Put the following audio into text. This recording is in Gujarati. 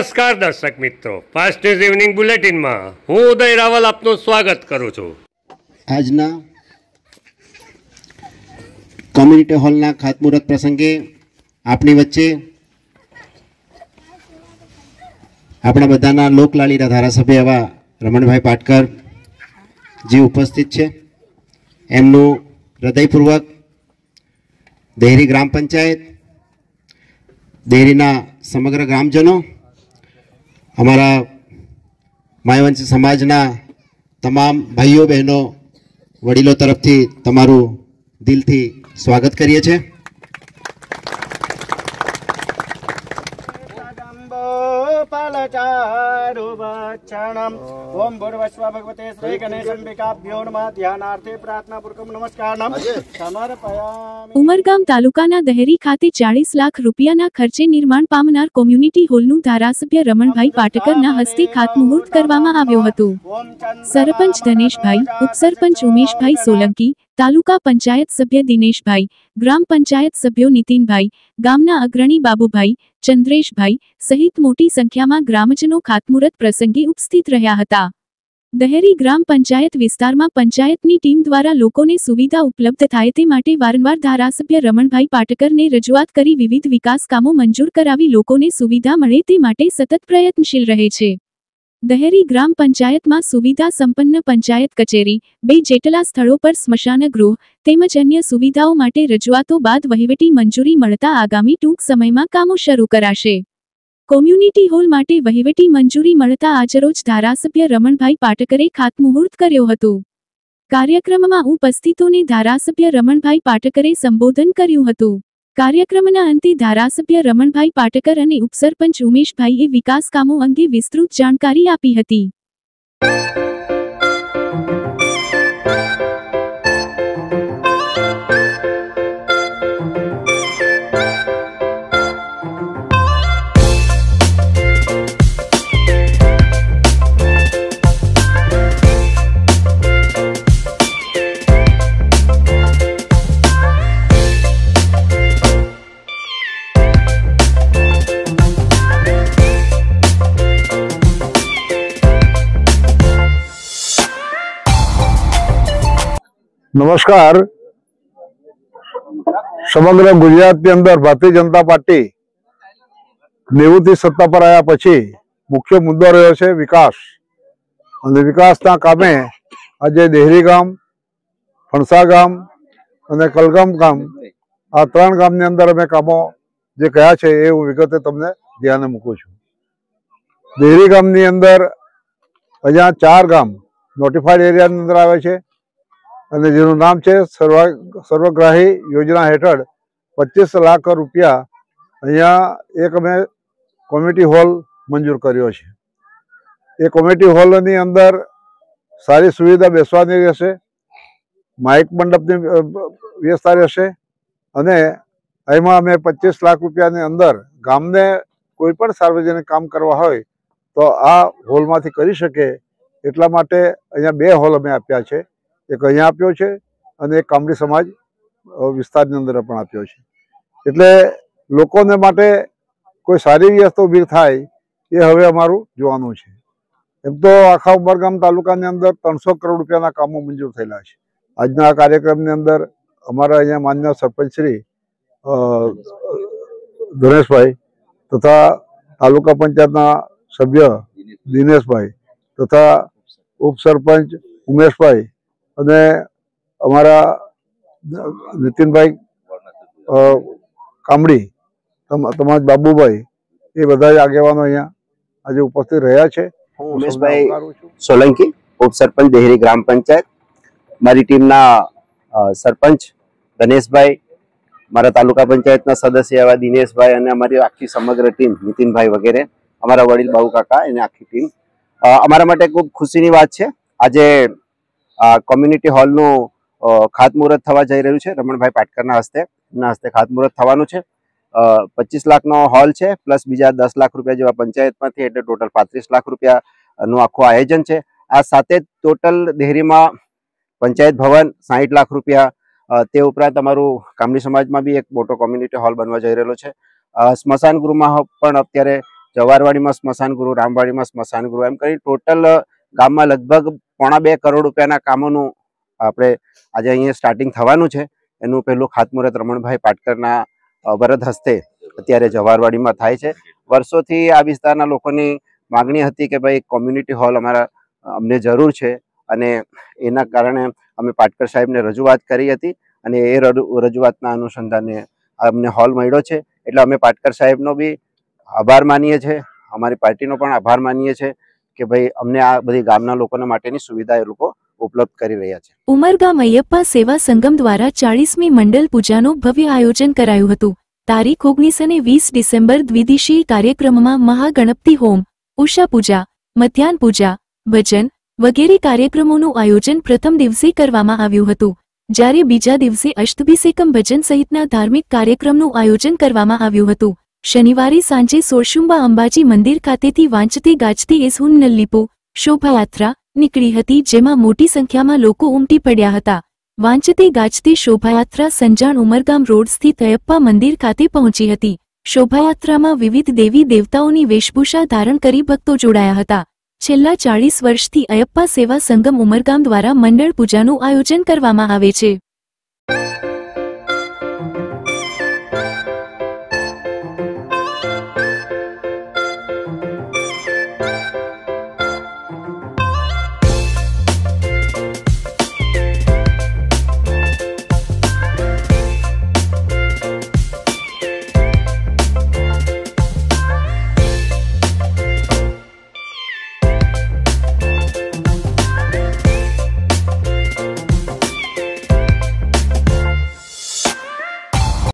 નમસ્કાર દર્શક મિત્રો, ફાસ્ટ ન્યૂઝ ઇવનિંગ બુલેટિનમાં હું ઉદય રાવલ આપનું સ્વાગત કરું છું। આજના કોમ્યુનિટી હોલના ખાતમુહૂર્ત પ્રસંગે આપણી વચ્ચે આપણા બધાના લોકલાડીના ધારાસભ્ય એવા રમણભાઈ પાટકર જે ઉપસ્થિત છે, એમનું હૃદયપૂર્વક દેહરી ગ્રામ પંચાયત, દેહરીના સમગ્ર ગ્રામજનો, અમારા માયવંશ સમાજના તમામ ભાઈઓ બહેનો વડીલો તરફથી તમારું દિલથી સ્વાગત કરીએ છીએ। ओम भूर्भुवस्व भगवते श्री गणेशांबिकाभ्यो नमः। ध्यानार्थे प्रार्थना पूर्वक नमस्कार समर्पयामि। ઉમરગામ તાલુકાના દહેરી ખાતે 40 લાખ રૂપિયાના ખર્ચે નિર્માણ પામનાર કોમ્યુનિટી હોલનું ધારાસભ્ય રમણભાઈ પાટકરના હસ્તે ખાતમુહૂર્ત કરવામાં આવ્યો હતો। સરપંચ ધનેશભાઈ, ઉપસરપંચ ઉમેશભાઈ સોલંકી, તાલુકા પંચાયત સભ્ય દિનેશભાઈ, ગ્રામ પંચાયત સભ્યો નીતિનભાઈ, ગામના અગ્રણી બાબુભાઈ, ચંદ્રેશભાઈ સહિત મોટી સંખ્યામાં ગ્રામજનો ખાતમુહૂર્ત પ્રસંગે ઉપસ્થિત રહ્યા હતા। દહેરી ગ્રામ પંચાયત વિસ્તારમાં પંચાયતની ટીમ દ્વારા લોકોને સુવિધા ઉપલબ્ધ થાય તે માટે વારંવાર ધારાસભ્ય રમણભાઈ પાટકરને રજૂઆત કરી વિવિધ વિકાસ કામો મંજૂર કરાવી લોકોને સુવિધા મળે તે માટે સતત પ્રયત્નશીલ રહે છે। દહેરી ગ્રામ પંચાયતમાં સુવિધા સંપન્ન પંચાયત કચેરી, 2 જેટલા સ્થળો પર સ્મશાન ગૃહ તેમજ અન્ય સુવિધાઓ માટે રજૂઆતો બાદ વહીવટી મંજૂરી મળતા આગામી ટૂંક સમયમાં કામો શરૂ કરાશે। કોમ્યુનિટી હોલ માટે વહીવટી મંજૂરી મળતા આજરોજ ધારાસભ્ય રમણભાઈ પાટકરે ખાતમુહૂર્ત કર્યો હતો। કાર્યક્રમમાં ઉપસ્થિતોને ધારાસભ્ય રમણભાઈ પાટકરે સંબોધન કર્યું હતું। કાર્યક્રમના અંતે ધારાસભ્ય રમણભાઈ પાટકર અને ઉપસરપંચ ઉમેશભાઈએ વિકાસ કામો અંગે વિસ્તૃત જાણકારી આપી હતી। नमस्कार। समग्र गुजरात के अंदर भारतीय जनता पार्टी 90 થી सत्ता पर आया पछी मुख्य मुद्दो रह्यो छे विकास। अने विकासना कामे आज देहरी गाम, फणसा गाम अने कलगाम गाम आ 3 गामनी अंदर अमे कामो जे कह्या छे ए हूँ विगते तमने ध्याने मूकું છું। देहरी गामनी अंदर अहींया 4 गाम नोटिफाइड एरिया अंदर आवे छे અને જેનું નામ છે સર્વગ્રાહી યોજના હેઠળ 25 લાખ રૂપિયા અહીંયા એક અમે કોમ્યુનિટી હોલ મંજૂર કર્યો છે। એ કોમ્યુનિટી હોલની અંદર સારી સુવિધા બેસવાની રહેશે, માઇક મંડપની વ્યવસ્થા રહેશે અને એમાં અમે 25 લાખ રૂપિયાની અંદર ગામને કોઈ પણ સાર્વજનિક કામ કરવા હોય તો આ હોલમાંથી કરી શકે એટલા માટે અહીંયા 2 હોલ અમે આપ્યા છે। एक अहीं आप्यो छे अने एक कामड़ी समाज विस्तारनी अंदर पण आप्यो छे। एटले लोकोने माटे कोई सारी व्यवस्था ऊभी थाय ए हवे अमारुं जोवानुं छे। एम तो आखा उमरगाम तालुकानी अंदर 300 करोड़ रूपियाना कामो मंजूर थयेला छे। आजना आ कार्यक्रमनी अंदर अमारा अहींया माननीय सरपंच श्री धनेशभाई तथा तालुका पंचायतना सभ्य दिनेशभाई तथा उपसरपंच उमेशभाई અને અમારા નીતિનભાઈ કામડી તમાજ બાબુભાઈ એ બધા આગેવાનો અહીંયા આજે ઉપસ્થિત રહ્યા છે। હું ઉમેશભાઈ સોલંકી, ઉપસરપંચ દેહરી ગ્રામ પંચાયત, મારી ટીમના સરપંચ ધનેશભાઈ, મારા તાલુકા પંચાયતના સદસ્ય એવા દિનેશભાઈ અને અમારી આખી સમગ્ર ટીમ નીતિનભાઈ વગેરે, અમારા વડીલ બાબુ કાકા અને આખી ટીમ અમારા માટે ખૂબ ખુશીની વાત છે। આજે કોમ્યુનિટી હોલનું ખાતમુહૂર્ત થવા જઈ રહ્યું છે। રમણભાઈ પાટકરના હસ્તે એમના હસ્તે ખાતમુહૂર્ત થવાનું છે। 25 લાખનો હોલ છે પ્લસ બીજા 10 લાખ રૂપિયા જેવા પંચાયતમાંથી, એટલે ટોટલ 35 લાખ રૂપિયાનું આખું આયોજન છે। આ સાથે ટોટલ દેહરીમાં પંચાયત ભવન 60 લાખ રૂપિયા, તે ઉપરાંત અમારું કામડી સમાજમાં બી એક મોટો કોમ્યુનિટી હોલ બનવા જઈ રહેલો છે। સ્મશાન ગૃહમાં પણ અત્યારે જવારવાડીમાં સ્મશાન ગૃહ, રામવાડીમાં સ્મશાન ગૃહ, એમ કરી ટોટલ ગામમાં લગભગ 2.25 કરોડ રૂપિયાના કામોનું આપણે આજે અહીંયા સ્ટાર્ટિંગ થવાનું છે. એનું પહેલું ખાતમુહૂર્ત રમણભાઈ પાટકરના વરદ હસ્તે અત્યારે જવારવાડીમાં થાય છે. વર્ષોથી આ વિસ્તારના લોકોની માગણી હતી કે ભાઈ કોમ્યુનિટી હોલ અમને જરૂર છે, અને એના કારણે અમે પાટકર સાહેબને રજૂઆત કરી હતી, અને એ રજૂઆતના અનુસંધાને અમને હોલ મળ્યો છે. એટલે અમે પાટકર સાહેબનો બી આભાર માનીએ છીએ, અમારી પાર્ટીનો પણ આભાર માનીએ છીએ કે ભાઈ અમને આ બધી ગામના લોકોના માટેની સુવિધા એ લોકો ઉપલબ્ધ કરી રહ્યા છે. ઉમરગામ અયપ્પા સેવા સંગમ દ્વારા 40મી મંડળ પૂજાનું ભવ્ય આયોજન કરાયું હતું. તારીખ 19 અને 20 ડિસેમ્બર દ્વિદિશીય કાર્યક્રમમાં મહાગણપતિ હોમ, ઉષા પૂજા, મધ્યાહન પૂજા, ભજન વગેરે કાર્યક્રમોનું આયોજન પ્રથમ દિવસે કરવામાં આવ્યું હતું, જ્યારે બીજા દિવસે અષ્ટભિષેકમ ભજન સહિતના ધાર્મિક કાર્યક્રમનું આયોજન કરવામાં આવ્યું હતું. શનિવારે સાંજે સોળશુંબા અંબાજી મંદિર ખાતેથી વાંચતે ગાજતે એસહુન નલ્લીપો શોભાયાત્રા નીકળી હતી, જેમાં મોટી સંખ્યામાં લોકો ઉમટી પડ્યા હતા. વાંચતે ગાજતે શોભાયાત્રા સંજાણ ઉમરગામ રોડ સ્થિત અયપ્પા મંદિર ખાતે પહોંચી હતી. શોભાયાત્રામાં વિવિધ દેવી દેવતાઓની વેશભૂષા ધારણ કરી ભક્તો જોડાયા હતા. છેલ્લા 40 વર્ષથી અયપ્પા સેવા સંગમ ઉમરગામ દ્વારા મંડળ પૂજાનું આયોજન કરવામાં આવે છે.